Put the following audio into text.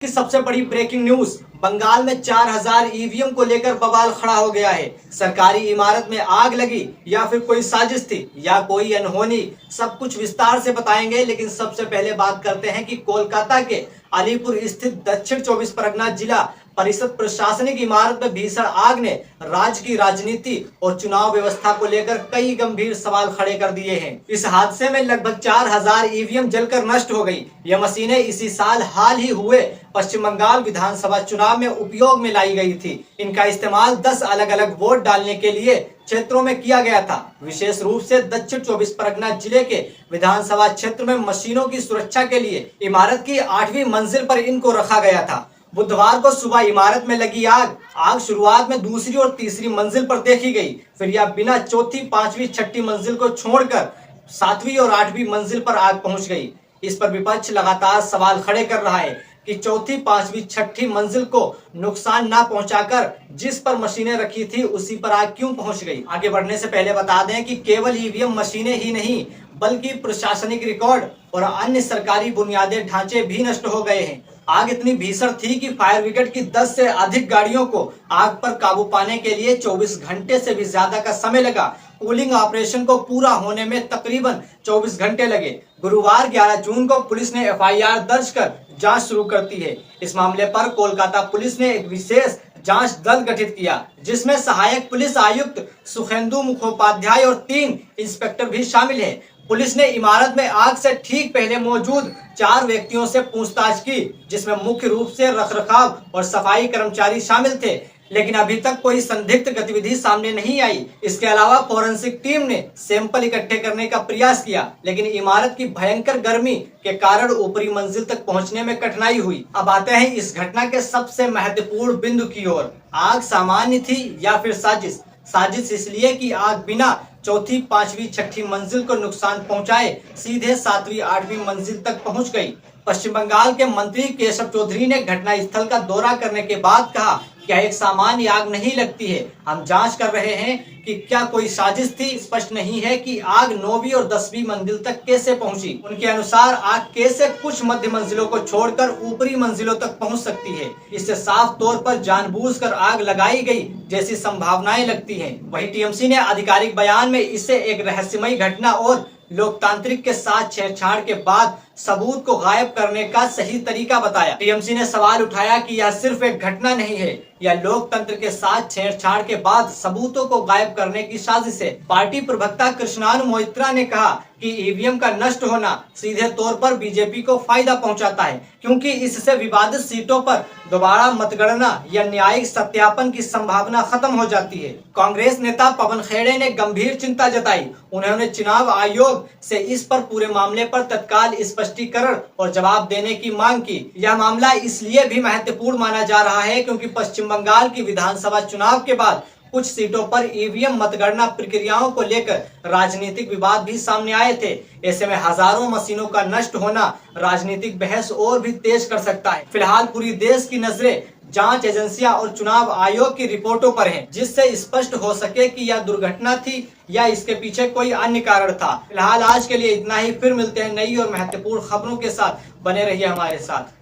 की सबसे बड़ी ब्रेकिंग न्यूज, बंगाल में 4000 ईवीएम को लेकर बवाल खड़ा हो गया है। सरकारी इमारत में आग लगी या फिर कोई साजिश थी या कोई अनहोनी, सब कुछ विस्तार से बताएंगे। लेकिन सबसे पहले बात करते हैं कि कोलकाता के अलीपुर स्थित दक्षिण 24 परगना जिला परिषद प्रशासनिक इमारत में भीषण आग ने राज्य की राजनीति और चुनाव व्यवस्था को लेकर कई गंभीर सवाल खड़े कर दिए हैं। इस हादसे में लगभग 4000 ईवीएम जलकर नष्ट हो गई। यह मशीनें इसी साल हाल ही हुए पश्चिम बंगाल विधानसभा चुनाव में उपयोग में लाई गई थी। इनका इस्तेमाल 10 अलग अलग वोट डालने के लिए क्षेत्रों में किया गया था। विशेष रूप से दक्षिण 24 परगना जिले के विधानसभा क्षेत्र में मशीनों की सुरक्षा के लिए इमारत की 8वीं मंजिल पर इनको रखा गया था। बुधवार को सुबह इमारत में लगी आग शुरुआत में दूसरी और तीसरी मंजिल पर देखी गई, फिर यह बिना चौथी, पांचवी, छठी मंजिल को छोड़कर 7वीं और 8वीं मंजिल पर आग पहुंच गई। इस पर विपक्ष लगातार सवाल खड़े कर रहा है कि चौथी, पांचवी, छठी मंजिल को नुकसान न पहुंचाकर जिस पर मशीनें रखी थी उसी पर आग क्यों पहुंच गई। आगे बढ़ने से पहले बता दें कि केवल ईवीएम मशीनें ही नहीं बल्कि प्रशासनिक रिकॉर्ड और अन्य सरकारी बुनियादी ढांचे भी नष्ट हो गए हैं। आग इतनी भीषण थी कि फायर ब्रिगेड की 10 से अधिक गाड़ियों को आग पर काबू पाने के लिए 24 घंटे से भी ज्यादा का समय लगा। कूलिंग ऑपरेशन को पूरा होने में तकरीबन 24 घंटे लगे। गुरुवार 11 जून को पुलिस ने एफआईआर दर्ज कर जांच शुरू करती है। इस मामले पर कोलकाता पुलिस ने एक विशेष जांच दल गठित किया, जिसमें सहायक पुलिस आयुक्त सुखेंदु मुखोपाध्याय और 3 इंस्पेक्टर भी शामिल हैं। पुलिस ने इमारत में आग से ठीक पहले मौजूद 4 व्यक्तियों से पूछताछ की, जिसमें मुख्य रूप से रखरखाव और सफाई कर्मचारी शामिल थे, लेकिन अभी तक कोई संदिग्ध गतिविधि सामने नहीं आई। इसके अलावा फोरेंसिक टीम ने सैंपल इकट्ठे करने का प्रयास किया, लेकिन इमारत की भयंकर गर्मी के कारण ऊपरी मंजिल तक पहुंचने में कठिनाई हुई। अब आते हैं इस घटना के सबसे महत्वपूर्ण बिंदु की ओर। आग सामान्य थी या फिर साजिश? साजिश इसलिए कि आग बिना चौथी, पांचवी, छठी मंजिल को नुकसान पहुंचाए सीधे 7वीं, 8वीं मंजिल तक पहुंच गई। पश्चिम बंगाल के मंत्री केशव चौधरी ने घटना स्थल का दौरा करने के बाद कहा, क्या एक सामान्य आग नहीं लगती है? हम जांच कर रहे हैं कि क्या कोई साजिश थी। स्पष्ट नहीं है कि आग 9वीं और 10वीं मंजिल तक कैसे पहुंची। उनके अनुसार आग कैसे कुछ मध्य मंजिलों को छोड़कर ऊपरी मंजिलों तक पहुंच सकती है। इससे साफ तौर पर जानबूझकर आग लगाई गई जैसी संभावनाएं लगती हैं। वहीं टीएमसी ने आधिकारिक बयान में इसे एक रहस्यमयी घटना और लोकतांत्रिक के साथ छेड़छाड़ के बाद सबूत को गायब करने का सही तरीका बताया। टीएमसी ने सवाल उठाया कि यह सिर्फ एक घटना नहीं है, यह लोकतंत्र के साथ छेड़छाड़ के बाद सबूतों को गायब करने की साजिश है। पार्टी प्रवक्ता कृष्णानु मोइत्रा ने कहा कि ईवीएम का नष्ट होना सीधे तौर पर बीजेपी को फायदा पहुंचाता है, क्योंकि इससे विवादित सीटों पर दोबारा मतगणना या न्यायिक सत्यापन की संभावना खत्म हो जाती है। कांग्रेस नेता पवन खेड़े ने गंभीर चिंता जताई। उन्होंने चुनाव आयोग से इस पर पूरे मामले पर तत्काल स्पष्टीकरण और जवाब देने की मांग की। यह मामला इसलिए भी महत्वपूर्ण माना जा रहा है क्योंकि पश्चिम बंगाल की विधानसभा चुनाव के बाद कुछ सीटों पर ईवीएम मतगणना प्रक्रियाओं को लेकर राजनीतिक विवाद भी सामने आए थे। ऐसे में हजारों मशीनों का नष्ट होना राजनीतिक बहस और भी तेज कर सकता है। फिलहाल पूरी देश की नजरें जांच एजेंसियां और चुनाव आयोग की रिपोर्टों पर हैं, जिससे स्पष्ट हो सके कि यह दुर्घटना थी या इसके पीछे कोई अन्य कारण था। फिलहाल आज के लिए इतना ही। फिर मिलते हैं नई और महत्वपूर्ण खबरों के साथ। बने रहिए हमारे साथ।